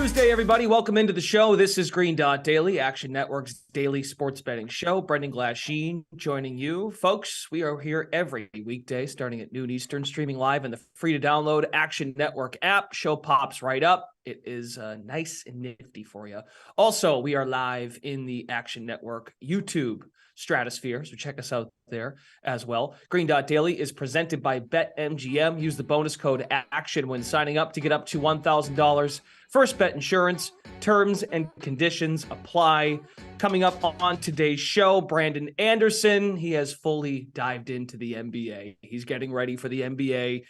Tuesday, everybody. Welcome into the show. This is Green Dot Daily, Action Network's daily sports betting show. Brendan Glasheen joining you. Folks, we are here every weekday starting at noon Eastern, streaming live in the free-to-download Action Network app. Show pops right up. It is nice and nifty for you. Also, we are live in the Action Network YouTube stratosphere, so check us out there as well. Green Dot Daily is presented by BetMGM. Use the bonus code ACTION when signing up to get up to $1,000. First bet insurance, terms and conditions apply. Coming up on today's show, Brandon Anderson. He has fully dived into the NBA. He's getting ready for the NBA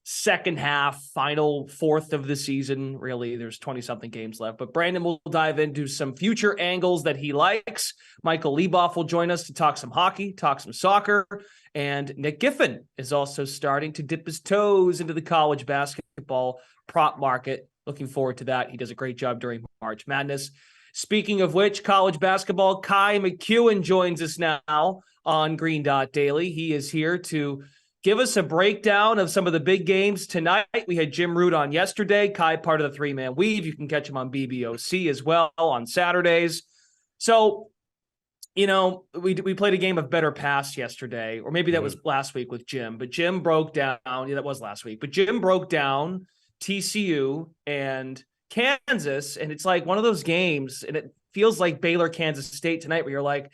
second half, final fourth of the season. Really, there's 20-something games left. But Brandon will dive into some future angles that he likes. Micheal Leboff will join us to talk some hockey, talk some soccer. And Nick Giffen is also starting to dip his toes into the college basketball prop market. Looking forward to that. He does a great job during March Madness. Speaking of which, college basketball, McKeon joins us now on Green Dot Daily. He is here to give us a breakdown of some of the big games tonight. We had Jim Root on yesterday. Kai, part of the three-man weave. You can catch him on BBOC as well on Saturdays. So, you know, we played a game of Better Pass yesterday, or maybe that was last week with Jim. But Jim broke down. Yeah, that was last week. But Jim broke down TCU and Kansas, and it's like one of those games, and it feels like Baylor, Kansas State tonight, where you're like,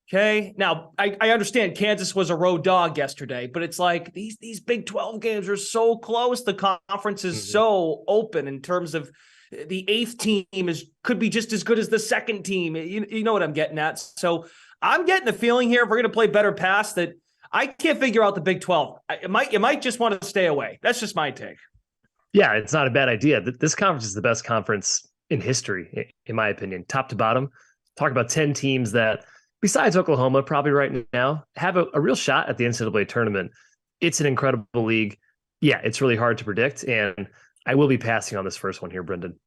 okay. Now, I understand Kansas was a road dog yesterday, but it's like these Big 12 games are so close. The conference is so open in terms of the eighth team could be just as good as the second team. You know what I'm getting at. So I'm getting the feeling here, if we're going to play Better Pass, that I can't figure out the Big 12. You might just want to stay away. That's just my take. Yeah, it's not a bad idea. This conference is the best conference in history, in my opinion, top to bottom. Talk about 10 teams that, besides Oklahoma, probably right now, have a real shot at the NCAA tournament. It's an incredible league. Yeah, it's really hard to predict, and I will be passing on this first one here, Brendan.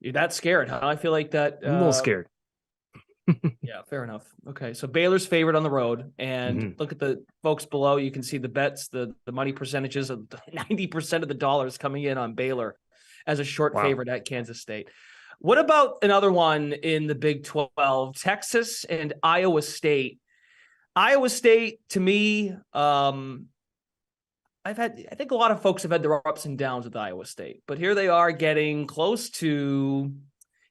You're that scared, huh? I feel like that. I'm a little scared. Yeah, fair enough. Okay, so Baylor's favored on the road, and look at the folks below. You can see the bets, the money percentages of 90% of the dollars coming in on Baylor as a short favorite at Kansas State. What about another one in the Big 12, Texas and Iowa State? Iowa State, to me, I think a lot of folks have had their ups and downs with Iowa State, but here they are getting close to,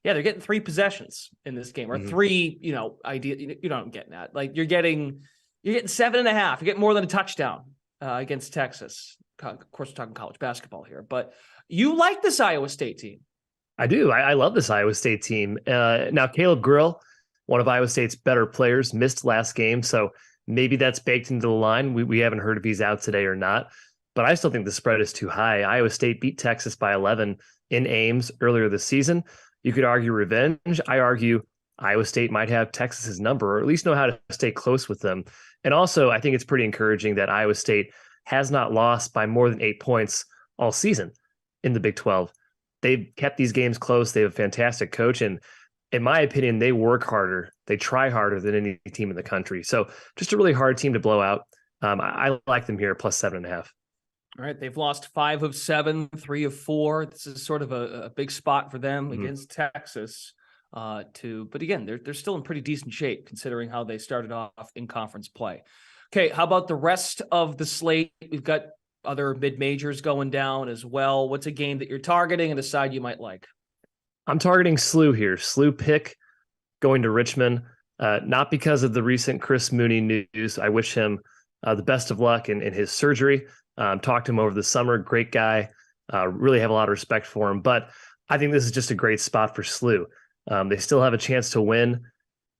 they're getting 3 possessions in this game, or 3, idea. You know what I'm getting at. Like you're getting 7.5. You're getting more than a touchdown against Texas. Of course, we're talking college basketball here, but you like this Iowa State team. I do. I love this Iowa State team. Now, Caleb Grill, one of Iowa State's better players, missed last game, so maybe that's baked into the line. We haven't heard if he's out today or not, but I still think the spread is too high. Iowa State beat Texas by 11 in Ames earlier this season. You could argue revenge. I argue Iowa State might have Texas's number, or at least know how to stay close with them. And also, I think it's pretty encouraging that Iowa State has not lost by more than 8 points all season in the Big 12. They've kept these games close. They have a fantastic coach. And in my opinion, they work harder. They try harder than any team in the country. So just a really hard team to blow out. I like them here, plus 7.5. All right. They've lost 5 of 7, 3 of 4. This is sort of a big spot for them against Texas. But again, they're still in pretty decent shape considering how they started off in conference play. Okay. How about the rest of the slate? We've got other mid-majors going down as well. What's a game that you're targeting and a side you might like? I'm targeting SLU here. SLU pick going to Richmond, not because of the recent Chris Mooney news. I wish him the best of luck in his surgery. Talked to him over the summer. Great guy. Really have a lot of respect for him. But I think this is just a great spot for SLU. They still have a chance to win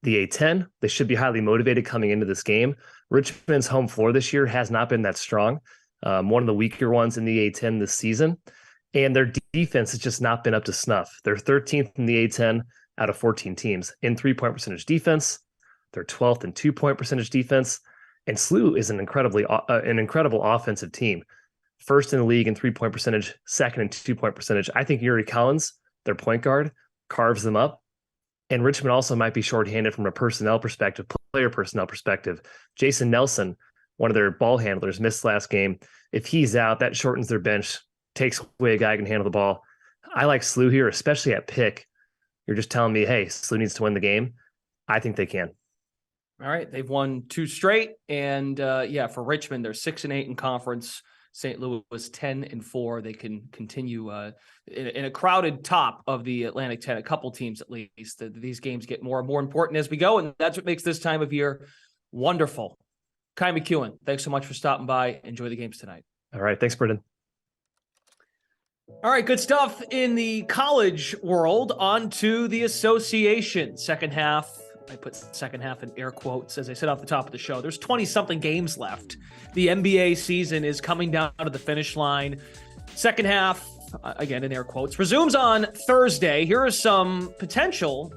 the A10. They should be highly motivated coming into this game. Richmond's home floor this year has not been that strong. One of the weaker ones in the A10 this season. And their defense has just not been up to snuff. They're 13th in the A10 out of 14 teams in 3-point percentage defense. They're 12th in 2-point percentage defense. And SLU is an incredible offensive team. First in the league in 3-point percentage, second in 2-point percentage. I think Yuri Collins, their point guard, carves them up. And Richmond also might be shorthanded from a player personnel perspective. Jason Nelson, one of their ball handlers, missed last game. If he's out, that shortens their bench, takes away a guy who can handle the ball. I like SLU here, especially at pick. You're just telling me, hey, SLU needs to win the game. I think they can. All right. They've won 2 straight. And for Richmond, they're 6-8 in conference. St. Louis 10-4. They can continue in a crowded top of the Atlantic 10, a couple teams at least. These games get more and more important as we go. And that's what makes this time of year wonderful. Kai McKeon, thanks so much for stopping by. Enjoy the games tonight. All right. Thanks, Brendan. All right, good stuff in the college world. On to the association. Second half. I put second half in air quotes as I said off the top of the show. There's 20-something games left. The NBA season is coming down to the finish line. Second half, again in air quotes, resumes on Thursday. Here are some potential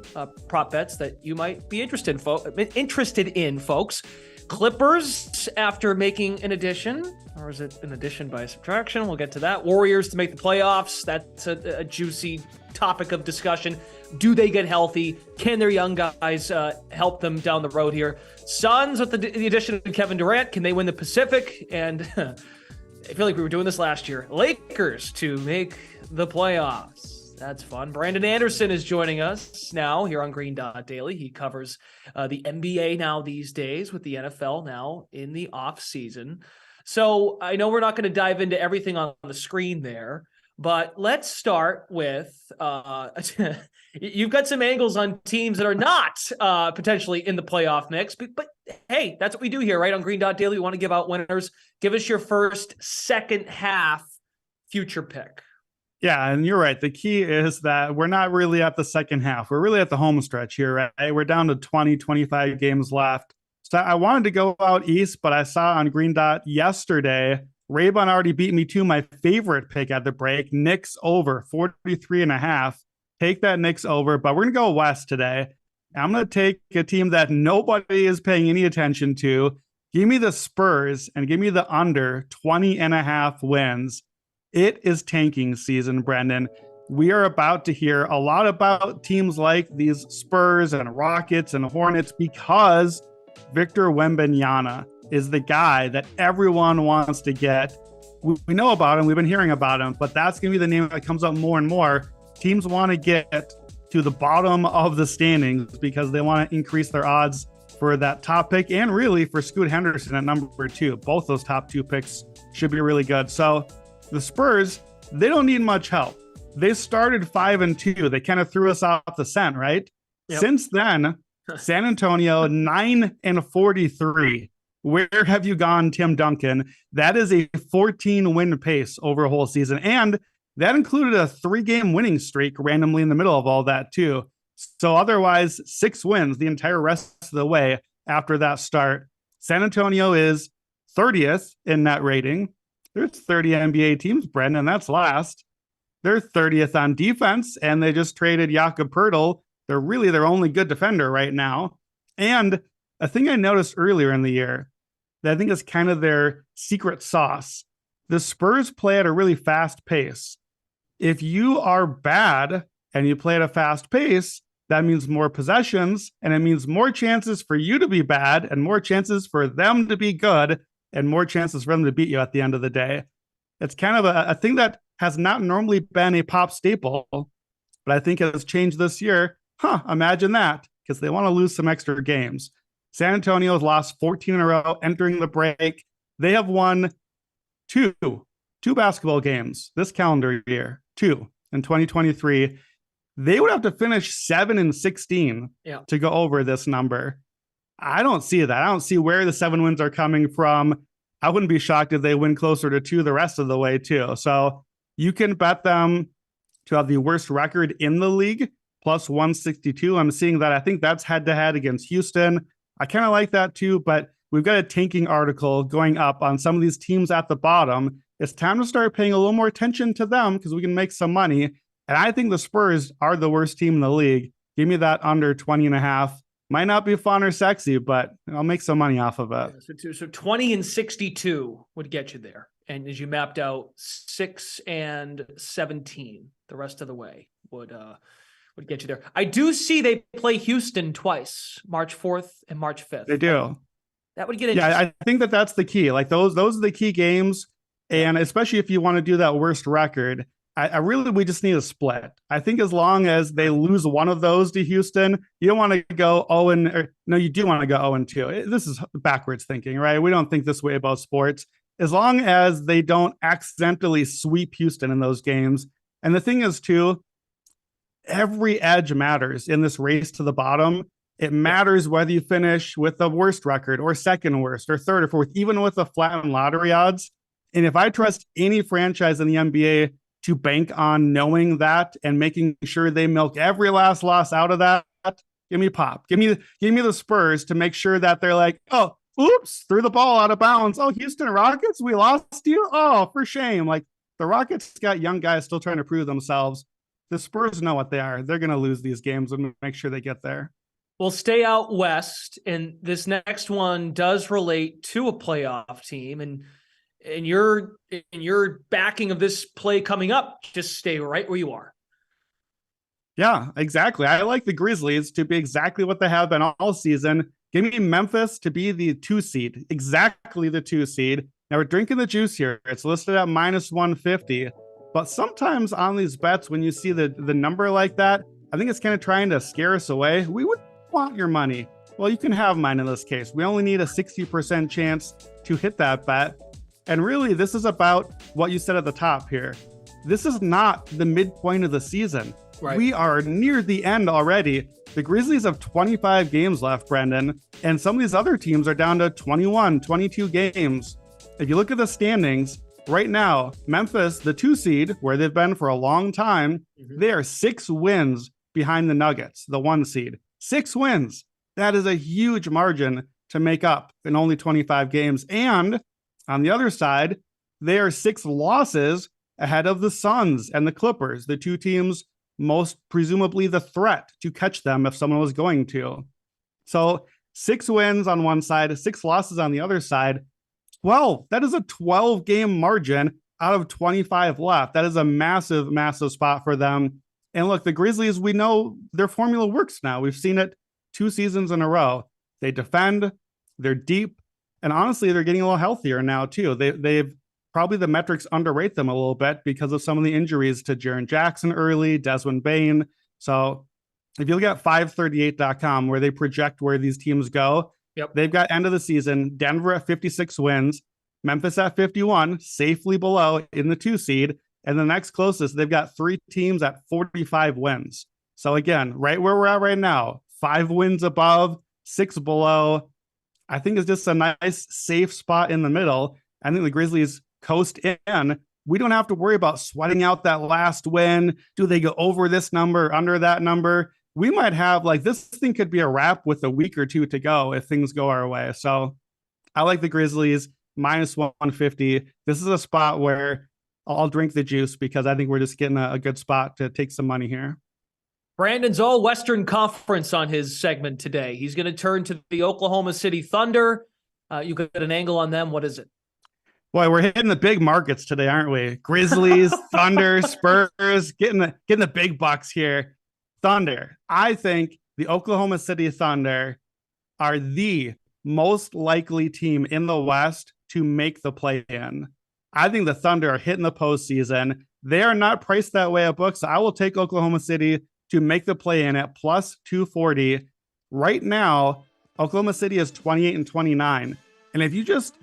prop bets that you might be interested in, folks. Clippers after making an addition, or is it an addition by subtraction? We'll get to that. Warriors to make the playoffs. That's a juicy topic of discussion. Do they get healthy? Can their young guys help them down the road here? Suns with the addition of Kevin Durant. Can they win the Pacific? And I feel like we were doing this last year. Lakers to make the playoffs. That's fun. Brandon Anderson is joining us now here on Green Dot Daily. He covers the NBA now these days with the NFL now in the off season. So I know we're not going to dive into everything on the screen there, but let's start with you've got some angles on teams that are not potentially in the playoff mix, but hey, that's what we do here, right? On Green Dot Daily, we want to give out winners. Give us your first, second half future pick. Yeah, and you're right. The key is that we're not really at the second half. We're really at the home stretch here, right? We're down to 20, 25 games left. So I wanted to go out east, but I saw on Green Dot yesterday, Raybon already beat me to my favorite pick at the break, Knicks over 43.5. Take that Knicks over, but we're going to go west today. I'm going to take a team that nobody is paying any attention to. Give me the Spurs and give me the under 20.5 wins. It is tanking season, Brendan. We are about to hear a lot about teams like these Spurs and Rockets and Hornets because Victor Wembanyama is the guy that everyone wants to get. We know about him. We've been hearing about him, but that's going to be the name that comes up more and more. Teams want to get to the bottom of the standings because they want to increase their odds for that top pick and really for Scoot Henderson at number 2. Both those top 2 picks should be really good. So the Spurs, they don't need much help. They started 5-2. They kind of threw us off the scent, right? Yep. Since then, San Antonio 9-43. Where have you gone, Tim Duncan? That is a 14-win pace over a whole season. And that included a 3-game winning streak randomly in the middle of all that, too. So otherwise, 6 wins the entire rest of the way after that start. San Antonio is 30th in net rating. There's 30 NBA teams, Brendan, that's last. They're 30th on defense, and they just traded Jakob Poeltl. They're really their only good defender right now. And a thing I noticed earlier in the year that I think is kind of their secret sauce, the Spurs play at a really fast pace. If you are bad and you play at a fast pace, that means more possessions, and it means more chances for you to be bad and more chances for them to be good and more chances for them to beat you at the end of the day. It's kind of a thing that has not normally been a pop staple, but I think it has changed this year. Imagine that, because they want to lose some extra games. San Antonio has lost 14 in a row entering the break. They have won two basketball games this calendar year, 2 in 2023. They would have to finish 7-16 to go over this number. I don't see that. I don't see where the 7 wins are coming from. I wouldn't be shocked if they win closer to 2 the rest of the way, too. So you can bet them to have the worst record in the league, plus 162. I'm seeing that. I think that's head-to-head against Houston. I kind of like that, too, but we've got a tanking article going up on some of these teams at the bottom. It's time to start paying a little more attention to them because we can make some money. And I think the Spurs are the worst team in the league. Give me that under 20.5. Might not be fun or sexy, but I'll make some money off of it. So 20-62 would get you there. And as you mapped out, 6-17 the rest of the way would get you there. I do see they play Houston twice, March 4th and March 5th. They do. That would get interesting. Yeah, I think that's the key. Like those are the key games. And especially if you want to do that worst record, we just need a split. I think as long as they lose one of those to Houston, you don't want to go 0 no, you do want to go 0-2. This is backwards thinking, right? We don't think this way about sports. As long as they don't accidentally sweep Houston in those games. And the thing is, too, every edge matters in this race to the bottom. It matters whether you finish with the worst record or second worst or third or fourth, even with the flattened lottery odds. And if I trust any franchise in the NBA to bank on knowing that and making sure they milk every last loss out of that, give me pop. Give me the Spurs to make sure that they're like, oh, oops, threw the ball out of bounds. Oh, Houston Rockets, we lost you? Oh, for shame. Like, the Rockets got young guys still trying to prove themselves. The Spurs know what they are. They're going to lose these games and make sure they get there. We'll stay out west, and this next one does relate to a playoff team, and your backing of this play coming up, just stay right where you are. Yeah, exactly. I like the Grizzlies to be exactly what they have been all season. Give me Memphis to be the 2 seed, exactly the 2 seed. Now we're drinking the juice here. It's listed at -150, but sometimes on these bets, when you see the number like that, I think it's kind of trying to scare us away. We would want your money. Well, you can have mine in this case. We only need a 60% chance to hit that bet. And really, this is about what you said at the top here. This is not the midpoint of the season. Right. We are near the end already. The Grizzlies have 25 games left, Brendan, and some of these other teams are down to 21, 22 games. If you look at the standings right now, Memphis, the 2 seed, where they've been for a long time, they are 6 wins behind the Nuggets, the 1 seed. 6 wins. That is a huge margin to make up in only 25 games. And on the other side, they are 6 losses ahead of the Suns and the Clippers, the 2 teams most presumably the threat to catch them if someone was going to. So 6 wins on one side, 6 losses on the other side. 12. That is a 12-game margin out of 25 left. That is a massive, massive spot for them. And look, the Grizzlies, we know their formula works now. We've seen it 2 seasons in a row. They defend, they're deep, and honestly, they're getting a little healthier now too. They've probably the metrics underrate them a little bit because of some of the injuries to Jaren Jackson early, Desmond Bane. So if you look at 538.com, where they project where these teams go, they've got end of the season, Denver at 56 wins, Memphis at 51, safely below in the 2 seed. And the next closest, they've got 3 teams at 45 wins. So again, right where we're at right now, 5 wins above, 6 below. I think it's just a nice, safe spot in the middle. I think the Grizzlies coast in. We don't have to worry about sweating out that last win. Do they go over this number, under that number? We might have, like, this thing could be a wrap with a week or 2 to go if things go our way. So I like the Grizzlies -150. This is a spot where I'll drink the juice because I think we're just getting a good spot to take some money here. Brandon's all Western Conference on his segment today. He's going to turn to the Oklahoma City Thunder. You got an angle on them. What is it? Boy, we're hitting the big markets today, aren't we? Grizzlies, Thunder, Spurs, getting the big bucks here. Thunder. I think the Oklahoma City Thunder are the most likely team in the West to make the play-in. I think the Thunder are hitting the postseason. They are not priced that way at books. So I will take Oklahoma City to make the play-in at +240. Right now, Oklahoma City is 28-29. And if you just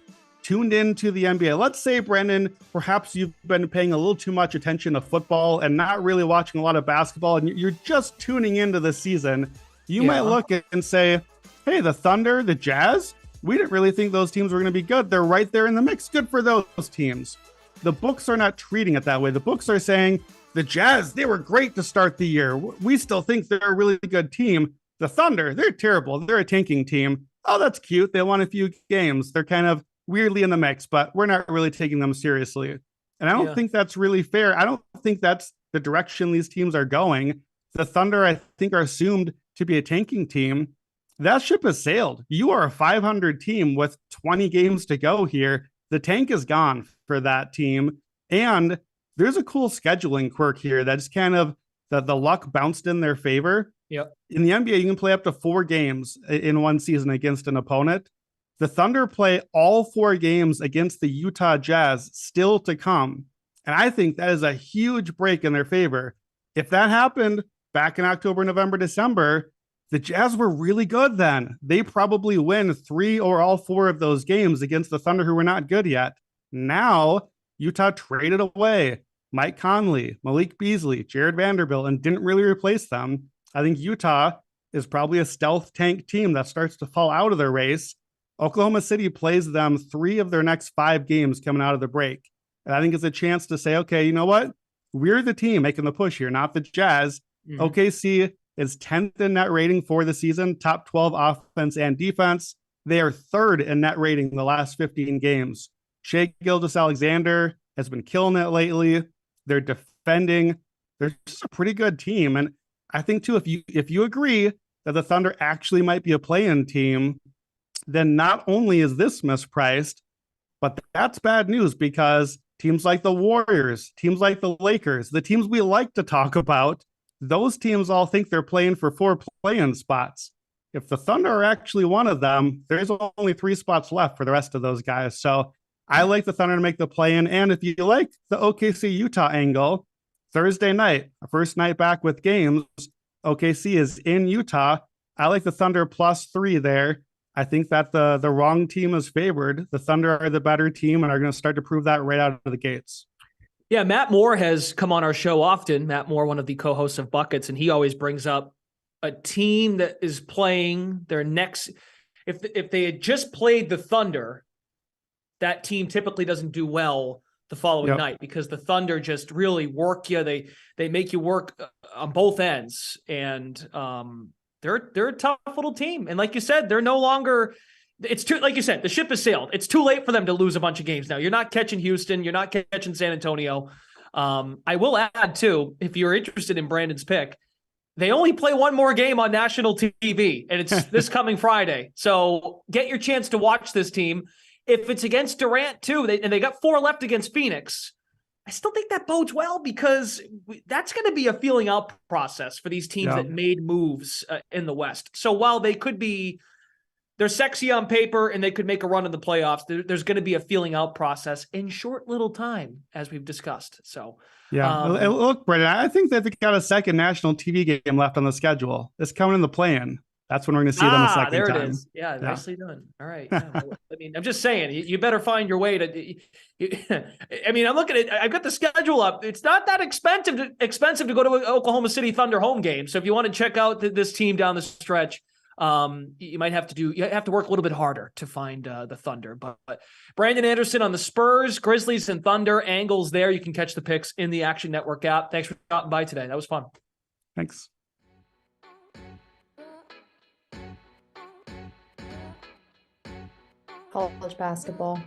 tuned into the NBA, let's say, Brandon, perhaps you've been paying a little too much attention to football and not really watching a lot of basketball, and you're just tuning into the season, you might look and say, hey, the Thunder, the Jazz, we didn't really think those teams were going to be good. They're right there in the mix. Good for those teams. The books are not treating it that way. The books are saying the Jazz, they were great to start the year. We still think they're a really good team. The Thunder, they're terrible. They're a tanking team. Oh, that's cute. They won a few games. They're kind of weirdly in the mix, but we're not really taking them seriously. And I don't think that's really fair. I don't think that's the direction these teams are going. The Thunder, I think, are assumed to be a tanking team. That ship has sailed. You are a 500 team with 20 games to go here. The tank is gone for that team. And there's a cool scheduling quirk here that's kind of the luck bounced in their favor. In the NBA, you can play up to 4 games in one season against an opponent. The Thunder play all 4 games against the Utah Jazz still to come. And I think that is a huge break in their favor. If that happened back in October, November, December, the Jazz were really good then. They probably win 3 or all 4 of those games against the Thunder, who were not good yet. Now, Utah traded away Mike Conley, Malik Beasley, Jared Vanderbilt, and didn't really replace them. I think Utah is probably a stealth tank team that starts to fall out of the race. Oklahoma City plays them 3 of their next 5 games coming out of the break. And I think it's a chance to say, okay, you know what? We're the team making the push here, not the Jazz. Mm-hmm. OKC is 10th in net rating for the season, top 12 offense and defense. They are 3rd in net rating in the last 15 games. Shai Gilgeous-Alexander has been killing it lately. They're defending. They're just a pretty good team. And I think, too, if you agree that the Thunder actually might be a play-in team, then not only is this mispriced, but that's bad news, because teams like the Warriors, teams like the Lakers, the teams we like to talk about, those teams all think they're playing for 4 play-in spots. If the Thunder are actually one of them, there's only 3 spots left for the rest of those guys. So I like the Thunder to make the play-in. And if you like the OKC-Utah angle, Thursday night, first night back with games, OKC is in Utah. I like the Thunder +3 there. I think that the wrong team is favored. The Thunder are the better team and are going to start to prove that right out of the gates. Yeah, Matt Moore has come on our show often. Matt Moore, one of the co-hosts of Buckets, and he always brings up a team that is playing their next. If they had just played the Thunder, that team typically doesn't do well the following night, because the Thunder just really work you. They make you work on both ends, and they're a tough little team. And like you said, they're no longer. It's too, like you said, the ship has sailed. It's too late for them to lose a bunch of games now. You're not catching Houston. You're not catching San Antonio. I will add, too, if you're interested in Brandon's pick, they only play one more game on national TV, and it's this coming Friday. So get your chance to watch this team. If it's against Durant, too, and they got 4 left against Phoenix, I still think that bodes well, because that's going to be a feeling out process for these teams that made moves in the West. So while they're sexy on paper and they could make a run in the playoffs, there's going to be a feeling out process in short little time, as we've discussed. So, look, Brendan, I think that they got a second national TV game left on the schedule. It's coming in the play-in. That's when we're going to see them a second there time. It is. Yeah, nicely done. All right. Yeah. I mean, I'm just saying, you better find your way to. I mean, I'm looking at. I've got the schedule up. It's not that expensive to go to an Oklahoma City Thunder home game. So if you want to check out this team down the stretch, you might have to work a little bit harder to find the Thunder. But Brandon Anderson on the Spurs, Grizzlies, and Thunder angles there. You can catch the picks in the Action Network app. Thanks for stopping by today. That was fun. Thanks. College basketball.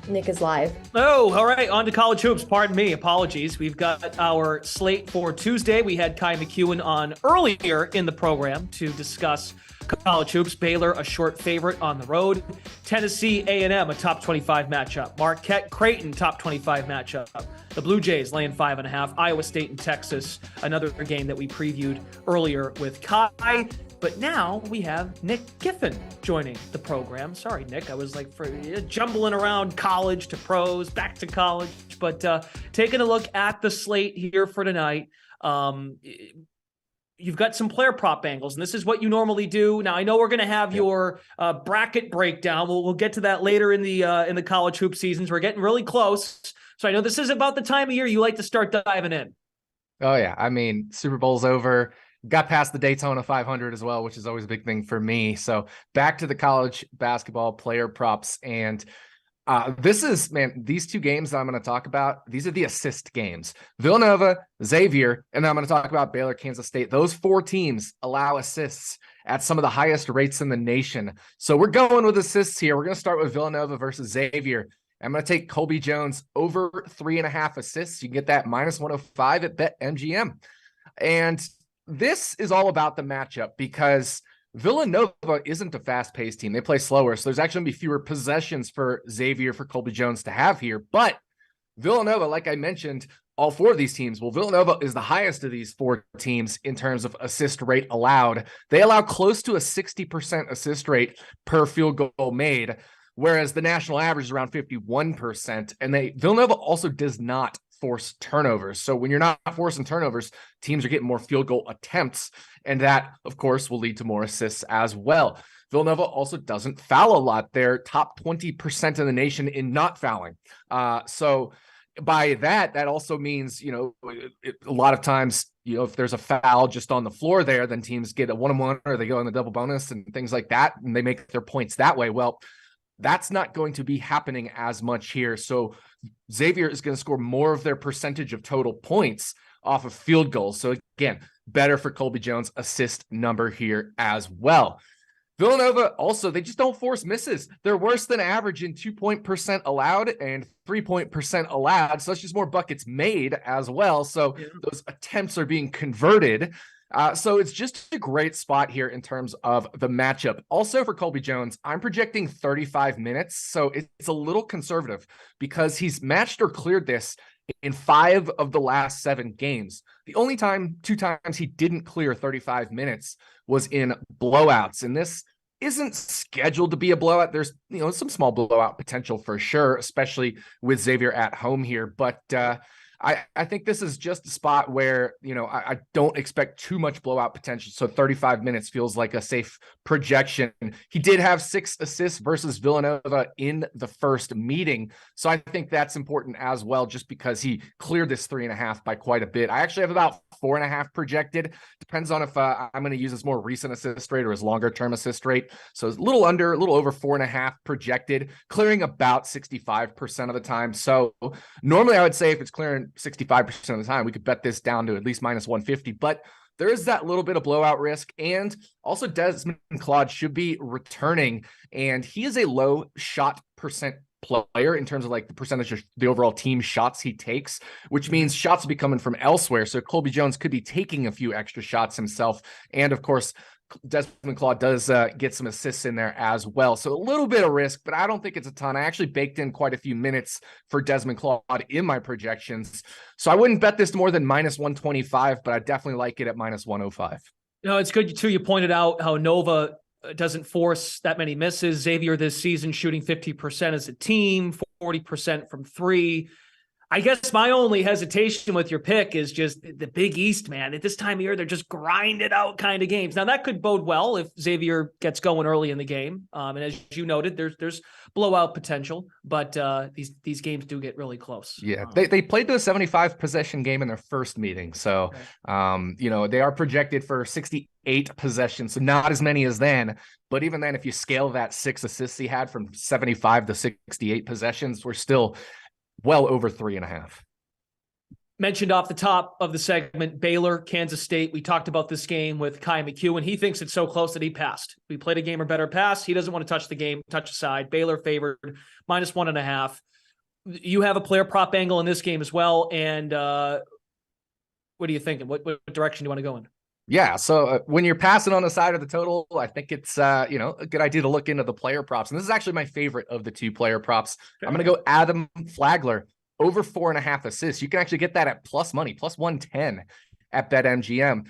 Nick is live. Oh, all right. On to college hoops. Pardon me. Apologies. We've got our slate for Tuesday. We had Kai McKeon on earlier in the program to discuss college hoops. Baylor, a short favorite on the road. Tennessee A&M, a top 25 matchup. Marquette Creighton, top 25 matchup. The Blue Jays laying 5.5. Iowa State and Texas, another game that we previewed earlier with Kai. But now we have Nick Giffen joining the program. Sorry, Nick. I was jumbling around college to pros, back to college. But taking a look at the slate here for tonight, you've got some player prop angles, and this is what you normally do. Now, I know we're going to have your bracket breakdown. We'll get to that later in the college hoop seasons. We're getting really close. So I know this is about the time of year you like to start diving in. Oh, yeah. I mean, Super Bowl's over. Got past the Daytona 500 as well, which is always a big thing for me. So back to the college basketball player props. And these 2 games that I'm going to talk about, these are the assist games. Villanova, Xavier, and then I'm going to talk about Baylor, Kansas State. Those 4 teams allow assists at some of the highest rates in the nation. So we're going with assists here. We're going to start with Villanova versus Xavier. I'm going to take Colby Jones over 3.5 assists. You can get that -105 at BetMGM. And this is all about the matchup, because Villanova isn't a fast-paced team. They play slower, so there's actually going to be fewer possessions for Xavier, for Colby Jones to have here. But Villanova, like I mentioned, all 4 of these teams, well, Villanova is the highest of these 4 teams in terms of assist rate allowed. They allow close to a 60% assist rate per field goal made, whereas the national average is around 51%. And Villanova also does not force turnovers. So when you're not forcing turnovers, teams are getting more field goal attempts. And that, of course, will lead to more assists as well. Villanova also doesn't foul a lot. They're top 20% in the nation in not fouling. So by that also means, a lot of times, if there's a foul just on the floor there, then teams get a 1-on-1 or they go in the double bonus and things like that, and they make their points that way. Well, that's not going to be happening as much here. So Xavier is going to score more of their percentage of total points off of field goals. So again, better for Colby Jones' assist number here as well. Villanova also, they just don't force misses. They're worse than average in 2-point percent allowed and 3-point percent allowed. So that's just more buckets made as well. So those attempts are being converted. So it's just a great spot here in terms of the matchup. Also for Colby Jones, I'm projecting 35 minutes. So it's a little conservative because he's matched or cleared this in 5 of the last 7 games. The only 2 times he didn't clear 35 minutes was in blowouts. And this isn't scheduled to be a blowout. There's, some small blowout potential for sure, especially with Xavier at home here. But I think this is just a spot where, I don't expect too much blowout potential. So 35 minutes feels like a safe projection. He did have 6 assists versus Villanova in the first meeting. So I think that's important as well, just because he cleared this 3.5 by quite a bit. I actually have about 4.5 projected. Depends on if I'm going to use his more recent assist rate or his longer term assist rate. So it's a little over 4.5 projected, clearing about 65% of the time. So normally I would say if it's clearing 65% of the time, we could bet this down to at least minus 150, but there is that little bit of blowout risk. And also Desmond Claude should be returning, and he is a low shot percent player in terms of like the percentage of the overall team shots he takes, which means shots will be coming from elsewhere. So Colby Jones could be taking a few extra shots himself. And of course, Desmond Claude does get some assists in there as well. So a little bit of risk, but I don't think it's a ton. I actually baked in quite a few minutes for Desmond Claude in my projections. So I wouldn't bet this more than minus 125, but I definitely like it at minus 105. It's good too. You pointed out how Nova doesn't force that many misses. Xavier this season shooting 50% as a team, 40% from 3. I guess my only hesitation with your pick is just the Big East, man. At this time of year, they're just grinded out kind of games. Now that could bode well if Xavier gets going early in the game. And as you noted, there's blowout potential, but these games do get really close. Yeah, they played to a 75 possession game in their first meeting. So, they are projected for 68 possessions, so not as many as then. But even then, if you scale that 6 assists he had from 75 to 68 possessions, we're still well over 3.5. Mentioned off the top of the segment, Baylor, Kansas State. We talked about this game with Kai McKeon. He thinks it's so close that he passed. We played a game or better pass. He doesn't want to touch the game, touch the side. Baylor favored minus 1.5. You have a player prop angle in this game as well. And what are you thinking? What direction do you want to go in? Yeah, so when you're passing on the side of the total, I think it's a good idea to look into the player props. And this is actually my favorite of the 2 player props. Okay. I'm going to go Adam Flagler over 4.5 assists. You can actually get that at plus money, plus 110 at BetMGM.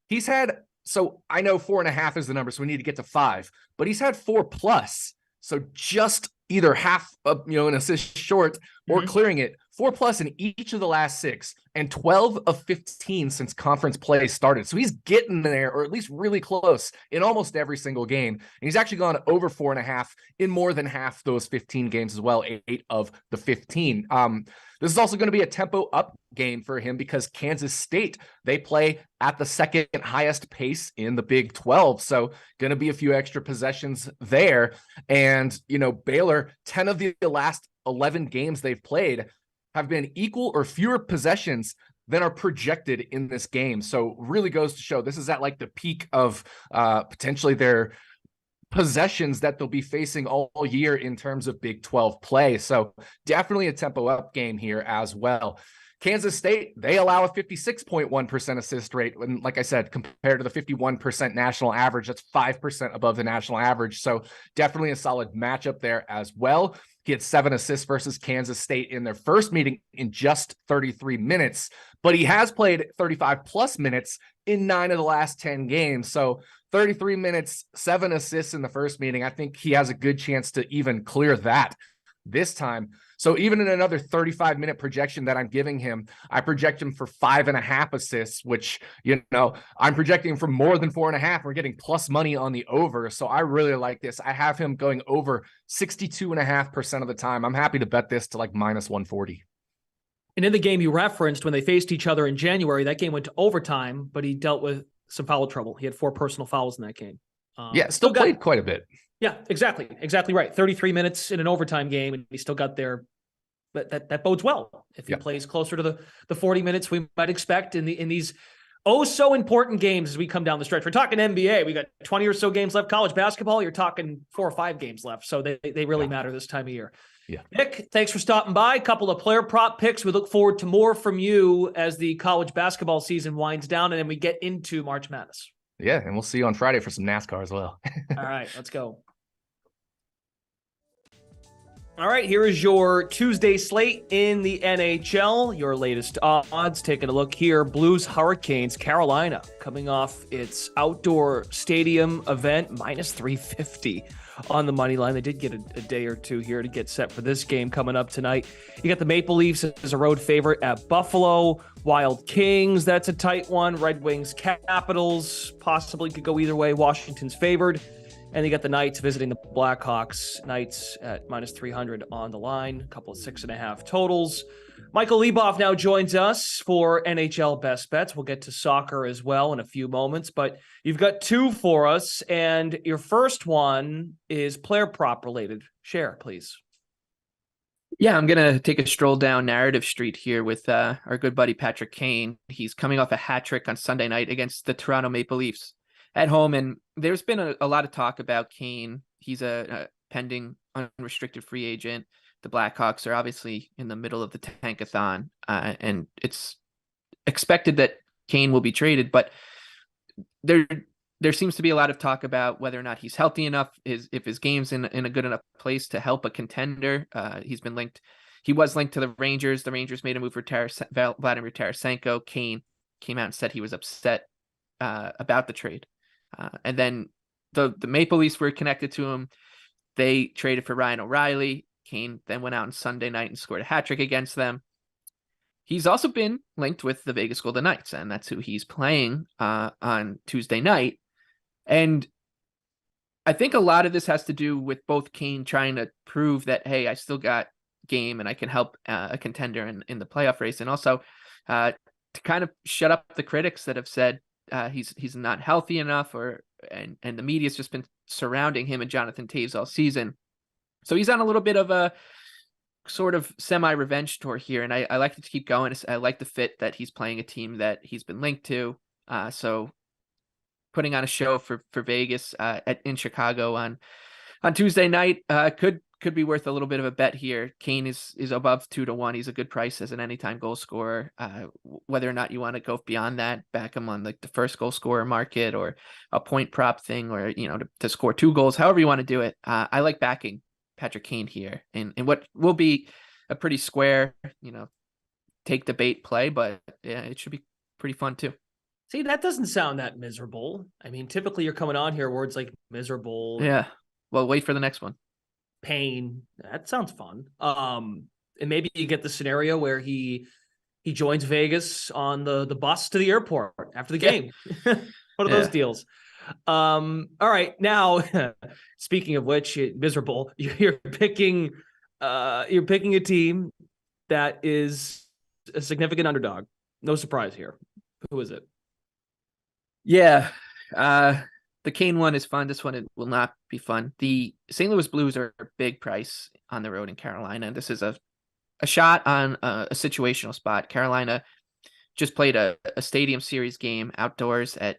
He's had, so I know 4.5 is the number, so we need to get to 5, but he's had 4+. So just either half of, an assist short or clearing it. 4+ in each of the last 6 and 12 of 15 since conference play started. So he's getting there, or at least really close in almost every single game. And he's actually gone over 4.5 in more than half those 15 games as well, 8 of the 15. This is also going to be a tempo up game for him because Kansas State, they play at the second highest pace in the Big 12. So going to be a few extra possessions there. And, Baylor, 10 of the last 11 games they've played have been equal or fewer possessions than are projected in this game. So really goes to show this is at like the peak of potentially their possessions that they'll be facing all year in terms of Big 12 play. So definitely a tempo up game here as well. Kansas State, they allow a 56.1% assist rate. And like I said, compared to the 51% national average, that's 5% above the national average. So definitely a solid matchup there as well. He had 7 assists versus Kansas State in their first meeting in just 33 minutes, but he has played 35+ minutes in 9 of the last 10 games. So 33 minutes, 7 assists in the first meeting. I think he has a good chance to even clear that this time. So even in another 35-minute projection that I'm giving him, I project him for 5.5 assists, which, I'm projecting for more than 4.5. We're getting plus money on the over. So I really like this. I have him going over 62.5% of the time. I'm happy to bet this to like minus 140. And in the game you referenced, when they faced each other in January, that game went to overtime, but he dealt with some foul trouble. He had 4 personal fouls in that game. Still played quite a bit. Yeah, exactly right. 33 minutes in an overtime game, and he still got there. But that bodes well if he plays closer to the 40 minutes we might expect in these so important games as we come down the stretch. We're talking NBA. We got 20 or so games left. College basketball, you're talking 4 or 5 games left. So they really matter this time of year. Yeah. Nick, thanks for stopping by. A couple of player prop picks. We look forward to more from you as the college basketball season winds down and then we get into March Madness. Yeah, and we'll see you on Friday for some NASCAR as well. All right, let's go. All right, here is your Tuesday slate in the NHL. Your latest odds. Taking a look here. Blues Hurricanes, Carolina, coming off its outdoor stadium event, minus 350 on the money line. They did get a day or two here to get set for this game coming up tonight. You got the Maple Leafs as a road favorite at Buffalo. Wild Kings, that's a tight one. Red Wings, Capitals, possibly could go either way. Washington's favored. And you got the Knights visiting the Blackhawks. Knights at minus 300 on the line. A couple of 6.5 totals. Micheal Leboff now joins us for NHL Best Bets. We'll get to soccer as well in a few moments, but you've got 2 for us. And your first one is player prop related. Share, please. Yeah, I'm going to take a stroll down Narrative Street here with our good buddy Patrick Kane. He's coming off a hat trick on Sunday night against the Toronto Maple Leafs at home. And there's been a lot of talk about Kane. He's a pending unrestricted free agent. The Blackhawks are obviously in the middle of the tankathon, and it's expected that Kane will be traded. But there seems to be a lot of talk about whether or not he's healthy enough, if his game's in a good enough place to help a contender. He was linked to the Rangers. The Rangers made a move for Vladimir Tarasenko. Kane came out and said he was upset about the trade. And then the Maple Leafs were connected to him. They traded for Ryan O'Reilly. Kane then went out on Sunday night and scored a hat trick against them. He's also been linked with the Vegas Golden Knights, and that's who he's playing on Tuesday night. And I think a lot of this has to do with both Kane trying to prove that, hey, I still got game and I can help a contender in the playoff race, and also to kind of shut up the critics that have said he's not healthy enough, and the media's just been surrounding him and Jonathan Toews all season. So he's on a little bit of a sort of semi-revenge tour here, and I like it to keep going. I like the fit that he's playing a team that he's been linked to. So putting on a show for Vegas in Chicago on Tuesday night could be worth a little bit of a bet here. Kane is above 2-1. He's a good price as an anytime goal scorer. Whether or not you want to go beyond that, back him on like the first goal scorer market or a point prop thing, or to score 2 goals, however you want to do it. I like backing Patrick Kane here in what will be a pretty square, take the bait play, but yeah, it should be pretty fun too. See, that doesn't sound that miserable. I mean, typically you're coming on here words like miserable. Yeah. Well, wait for the next one. Pain. That sounds fun. And maybe you get the scenario where he joins Vegas on the bus to the airport after the game. One of those deals. All right. Now, speaking of which, miserable, you're picking a team that is a significant underdog. No surprise here. Who is it? Yeah. The Kane one is fun. This one, it will not be fun. The St. Louis Blues are a big price on the road in Carolina. This is a shot on a situational spot. Carolina just played a stadium series game outdoors at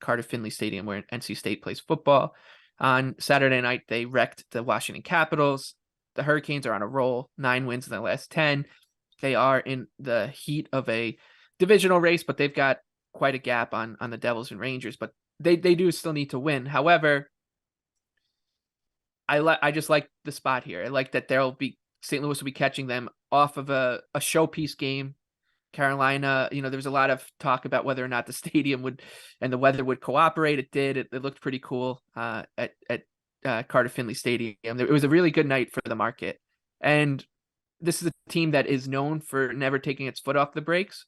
Carter Finley Stadium, where NC State plays football. On Saturday night, they wrecked the Washington Capitals. The Hurricanes are on a roll, 9 wins in the last 10. They are in the heat of a divisional race, but they've got quite a gap on the Devils and Rangers, but they do still need to win. However, I just like the spot here. I like that St. Louis will be catching them off of a showpiece game Carolina, there was a lot of talk about whether or not the stadium and the weather would cooperate. It did. It looked pretty cool at Carter Finley Stadium. It was a really good night for the market. And this is a team that is known for never taking its foot off the brakes,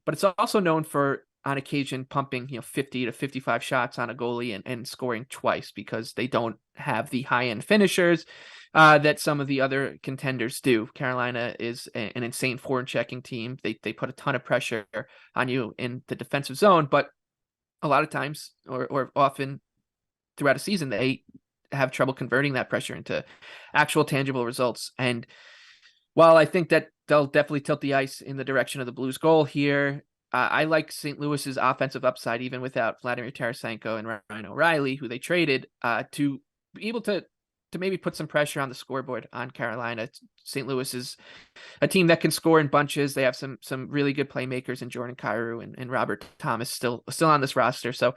but it's also known for, on occasion, pumping 50 to 55 shots on a goalie and scoring twice, because they don't have the high-end finishers that some of the other contenders do. Carolina is an insane forward-checking team. They put a ton of pressure on you in the defensive zone, but a lot of times, or often throughout a season, they have trouble converting that pressure into actual tangible results. And while I think that they'll definitely tilt the ice in the direction of the Blues goal here, I like St. Louis's offensive upside, even without Vladimir Tarasenko and Ryan O'Reilly, who they traded, to be able to maybe put some pressure on the scoreboard on Carolina. St. Louis is a team that can score in bunches. They have some really good playmakers in Jordan Kyrou and Robert Thomas still on this roster. So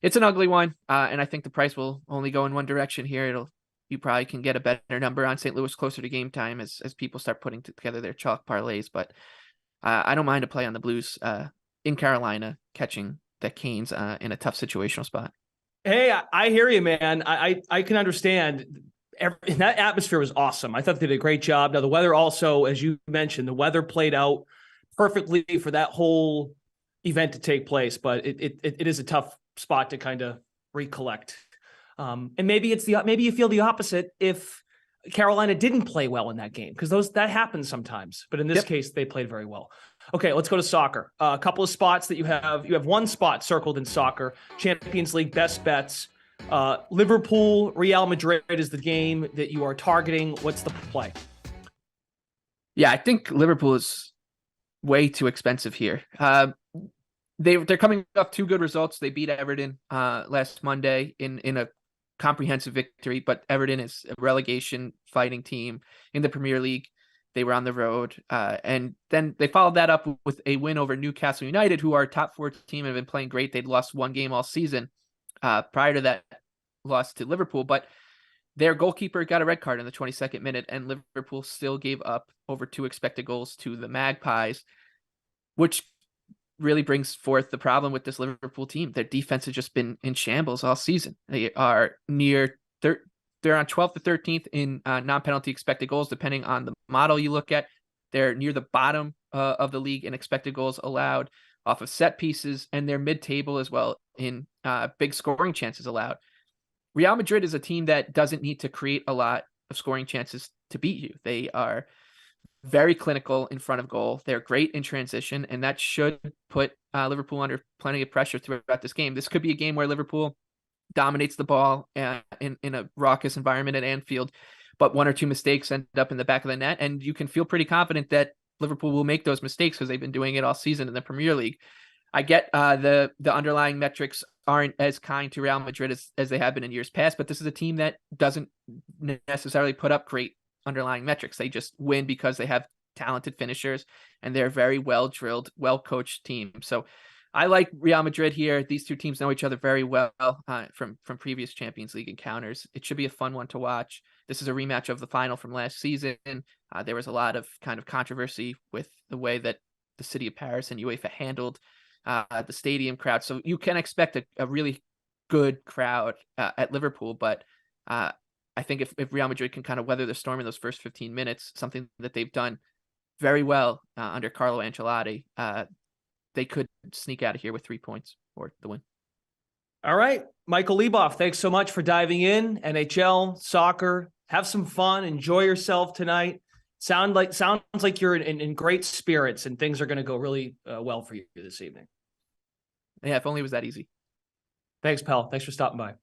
it's an ugly one, and I think the price will only go in one direction here. You probably can get a better number on St. Louis closer to game time as people start putting together their chalk parlays, but I don't mind a play on the Blues in Carolina, catching the Canes in a tough situational spot. Hey, I hear you, man. I can understand. That atmosphere was awesome. I thought they did a great job. Now, the weather also, as you mentioned, the weather played out perfectly for that whole event to take place, but it is a tough spot to kind of recollect. And maybe you feel the opposite if Carolina didn't play well in that game, because that happens sometimes. But in this case, they played very well. Okay, let's go to soccer. A couple of spots that you have. You have one spot circled in soccer: Champions League best bets. Liverpool, Real Madrid is the game that you are targeting. What's the play? Yeah, I think Liverpool is way too expensive here. They're coming off two good results. They beat Everton last Monday in a comprehensive victory, but Everton is a relegation fighting team in the Premier League. They were on the road, and then they followed that up with a win over Newcastle United, who are a top 4 team and have been playing great. They'd lost one game all season prior to that loss to Liverpool, but their goalkeeper got a red card in the 22nd minute, and Liverpool still gave up over 2 expected goals to the Magpies, which really brings forth the problem with this Liverpool team. Their defense has just been in shambles all season. They are they're on 12th to 13th in non-penalty expected goals, depending on the model you look at. They're near the bottom of the league in expected goals allowed off of set pieces, and they're mid-table as well in big scoring chances allowed. Real Madrid is a team that doesn't need to create a lot of scoring chances to beat you. They are very clinical in front of goal. They're great in transition, and that should put Liverpool under plenty of pressure throughout this game. This could be a game where Liverpool dominates the ball in a raucous environment at Anfield, but 1 or 2 mistakes end up in the back of the net, and you can feel pretty confident that Liverpool will make those mistakes because they've been doing it all season in the Premier League. I get the underlying metrics aren't as kind to Real Madrid as they have been in years past, but this is a team that doesn't necessarily put up great underlying metrics. They just win because they have talented finishers, and they're a very well-drilled, well-coached team. So I like Real Madrid here. These two teams know each other very well from previous Champions League encounters. It should be a fun one to watch. This is a rematch of the final from last season. There was a lot of kind of controversy with the way that the city of Paris and UEFA handled the stadium crowd. So you can expect a really good crowd at Liverpool, but I think if Real Madrid can kind of weather the storm in those first 15 minutes, something that they've done very well under Carlo Ancelotti, they could sneak out of here with 3 points or the win. All right, Micheal Leboff, thanks so much for diving in. NHL, soccer, have some fun, enjoy yourself tonight. Sounds like you're in great spirits, and things are going to go really well for you this evening. Yeah, if only it was that easy. Thanks, pal. Thanks for stopping by.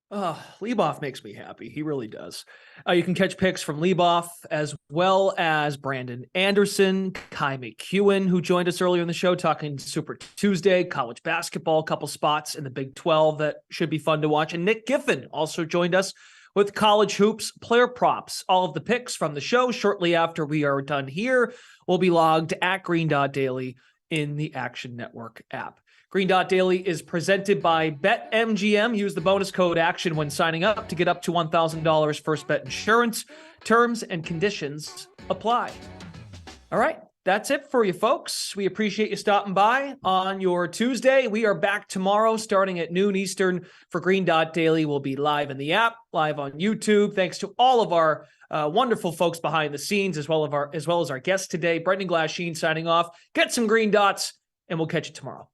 Leboff makes me happy. He really does. You can catch picks from Leboff as well as Brandon Anderson, Kai McKeon, who joined us earlier in the show talking Super Tuesday, college basketball, a couple spots in the Big 12 that should be fun to watch. And Nick Giffen also joined us with college hoops player props. All of the picks from the show shortly after we are done here will be logged at Green Dot Daily in the Action Network app. Green Dot Daily is presented by BetMGM. Use the bonus code ACTION when signing up to get up to $1,000 first bet insurance. Terms and conditions apply. All right, that's it for you, folks. We appreciate you stopping by on your Tuesday. We are back tomorrow starting at noon Eastern for Green Dot Daily. We'll be live in the app, live on YouTube. Thanks to all of our wonderful folks behind the scenes, as well as our guests today. Brendan Glasheen signing off. Get some green dots, and we'll catch you tomorrow.